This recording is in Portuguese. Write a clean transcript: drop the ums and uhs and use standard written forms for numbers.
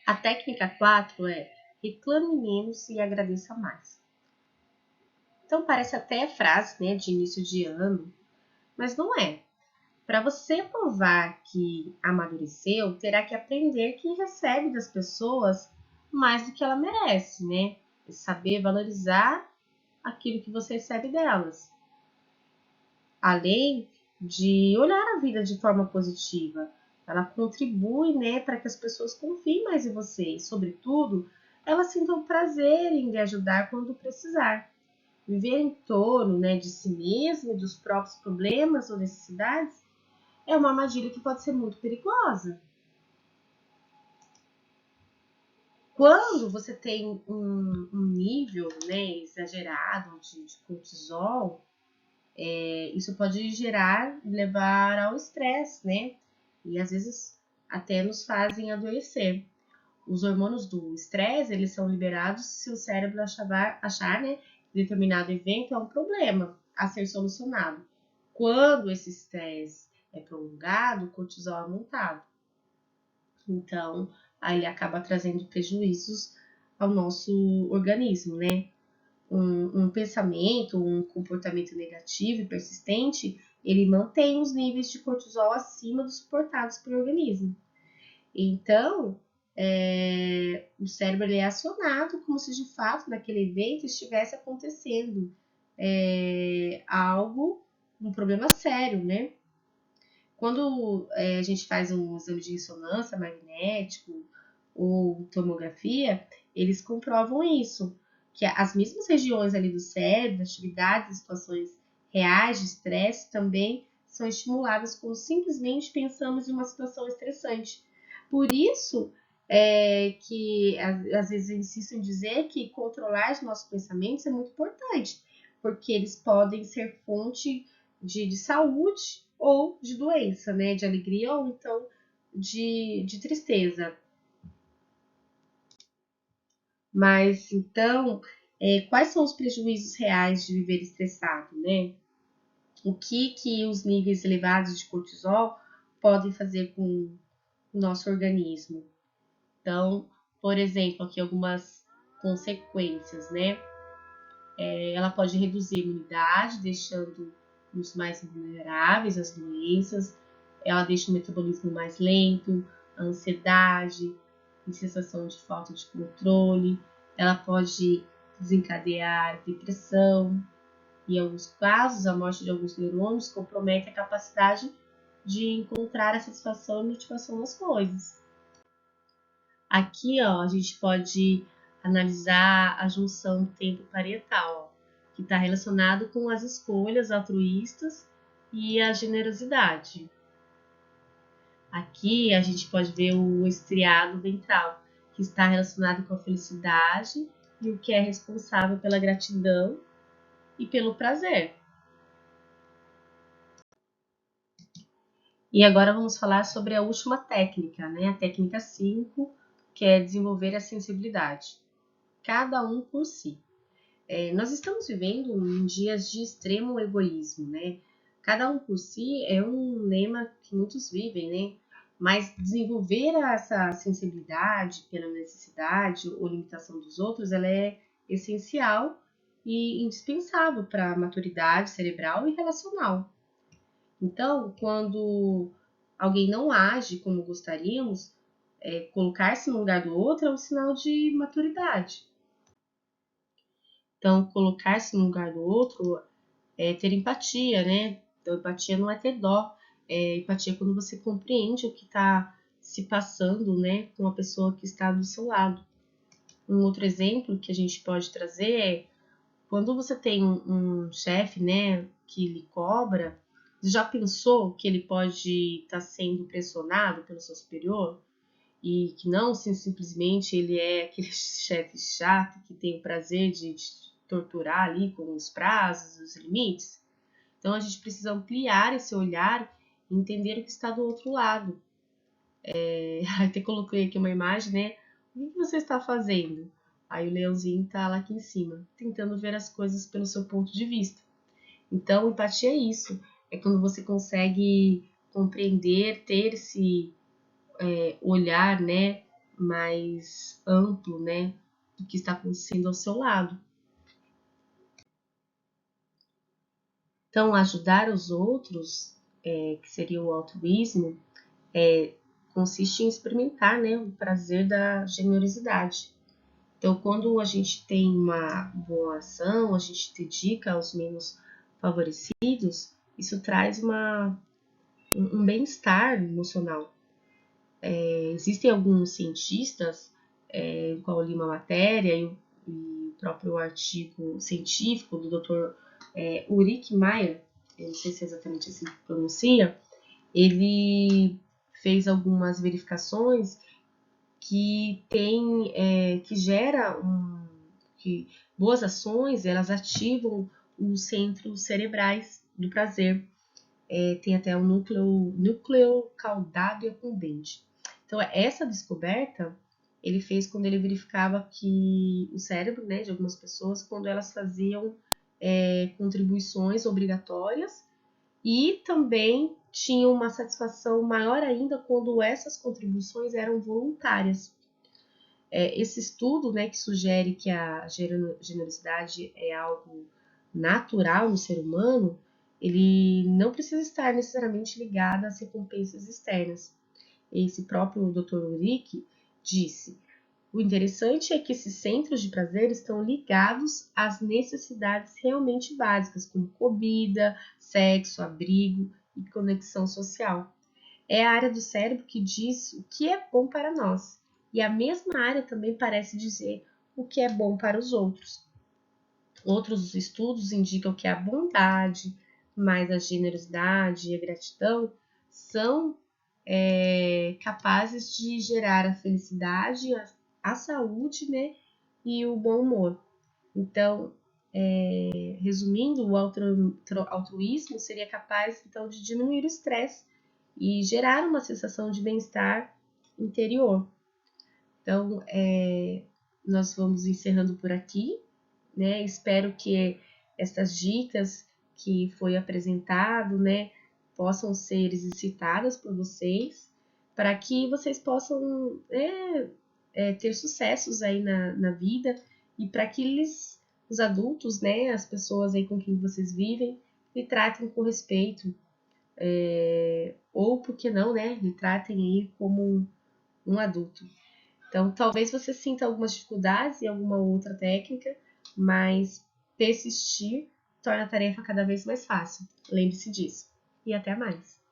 A técnica 4 é reclame menos e agradeça mais. Então parece até frase, né, de início de ano, mas não é. Para você provar que amadureceu, terá que aprender que recebe das pessoas mais do que ela merece, né? E saber valorizar aquilo que você recebe delas. Além de olhar a vida de forma positiva, ela contribui, né, para que as pessoas confiem mais em você e, sobretudo, elas sintam prazer em lhe ajudar quando precisar. Viver em torno, né, de si mesmo, dos próprios problemas ou necessidades, é uma armadilha que pode ser muito perigosa. Quando você tem um nível, né, exagerado de cortisol, isso pode levar ao estresse, né? E às vezes até nos fazem adoecer. Os hormônios do estresse, eles são liberados se o cérebro achar, né, que determinado evento é um problema a ser solucionado. Quando esse estresse é prolongado, o cortisol é aumentado. Então, aí ele acaba trazendo prejuízos ao nosso organismo, né? Um pensamento, um comportamento negativo e persistente, ele mantém os níveis de cortisol acima dos suportados pelo organismo. Então, o cérebro ele é acionado como se de fato naquele evento estivesse acontecendo algo, um problema sério, né? Quando a gente faz um exame de ressonância magnético ou tomografia, eles comprovam isso, que as mesmas regiões ali do cérebro, atividades, situações reais de estresse também são estimuladas quando simplesmente pensamos em uma situação estressante. Por isso que às vezes eu insisto em dizer que controlar os nossos pensamentos é muito importante, porque eles podem ser fonte de saúde ou de doença, né? De alegria ou então de tristeza. Mas então, quais são os prejuízos reais de viver estressado, né? O que os níveis elevados de cortisol podem fazer com o nosso organismo? Então, por exemplo, aqui algumas consequências, né? Ela pode reduzir a imunidade, deixando-nos mais vulneráveis às doenças. Ela deixa o metabolismo mais lento, a ansiedade, a sensação de falta de controle. Ela pode desencadear depressão. Em alguns casos, a morte de alguns neurônios compromete a capacidade de encontrar a satisfação e motivação nas coisas. Aqui, ó, a gente pode analisar a junção do tempo parietal, que está relacionado com as escolhas altruístas e a generosidade. Aqui a gente pode ver o estriado ventral, que está relacionado com a felicidade e o que é responsável pela gratidão e pelo prazer. E agora vamos falar sobre a última técnica, né? A técnica 5, que é desenvolver a sensibilidade. Cada um por si. Nós estamos vivendo em dias de extremo egoísmo, né? Cada um por si é um lema que muitos vivem, né? Mas desenvolver essa sensibilidade pela necessidade ou limitação dos outros, ela é essencial e indispensável para a maturidade cerebral e relacional. Então, quando alguém não age como gostaríamos, colocar-se no lugar do outro é um sinal de maturidade. Então, colocar-se no lugar do outro é ter empatia, né? Então, empatia não é ter dó. Empatia é quando você compreende o que está se passando, né, com a pessoa que está do seu lado. Um outro exemplo que a gente pode trazer é quando você tem um chefe, né, que lhe cobra, já pensou que ele pode estar sendo pressionado pelo seu superior? E que não simplesmente ele é aquele chefe chato que tem o prazer de torturar ali com os prazos, os limites. Então a gente precisa ampliar esse olhar e entender o que está do outro lado. Até coloquei aqui uma imagem, né? O que você está fazendo? Aí o leãozinho está lá aqui em cima, tentando ver as coisas pelo seu ponto de vista. Então, empatia é isso. É quando você consegue compreender, ter esse olhar, né? mais amplo, né, do que está acontecendo ao seu lado. Então, ajudar os outros, que seria o altruísmo, consiste em experimentar, né, o prazer da generosidade. Então, quando a gente tem uma boa ação, a gente dedica aos menos favorecidos, isso traz um bem-estar emocional. Existem alguns cientistas, em qual eu li uma matéria e o próprio artigo científico do Dr. Ulrich Meier, eu não sei se é exatamente assim que pronuncia, ele fez algumas verificações que gera que boas ações, elas ativam os centros cerebrais do prazer. Tem até o núcleo caudado e accumbente. Então, essa descoberta ele fez quando ele verificava que o cérebro, né, de algumas pessoas, quando elas faziam contribuições obrigatórias, e também tinha uma satisfação maior ainda quando essas contribuições eram voluntárias. Esse estudo, né, que sugere que a generosidade é algo natural no ser humano, ele não precisa estar necessariamente ligado às recompensas externas. Esse próprio Dr. Ulrich disse: o interessante é que esses centros de prazer estão ligados às necessidades realmente básicas, como comida, sexo, abrigo e conexão social. É a área do cérebro que diz o que é bom para nós, e a mesma área também parece dizer o que é bom para os outros. Outros estudos indicam que a bondade, mais a generosidade e a gratidão são capazes de gerar a felicidade, a saúde, né, e o bom humor. Então, resumindo, o altruísmo seria capaz então de diminuir o estresse e gerar uma sensação de bem-estar interior. Então, nós vamos encerrando por aqui, né? Espero que essas dicas que foi apresentado, né, possam ser exercitadas por vocês, para que vocês possam ter sucessos aí na vida e para que os adultos, né, as pessoas aí com quem vocês vivem, lhe tratem com respeito, ou por que não, né, lhe tratem aí como um adulto. Então, talvez você sinta algumas dificuldades em alguma outra técnica, mas persistir torna a tarefa cada vez mais fácil. Lembre-se disso. E até mais!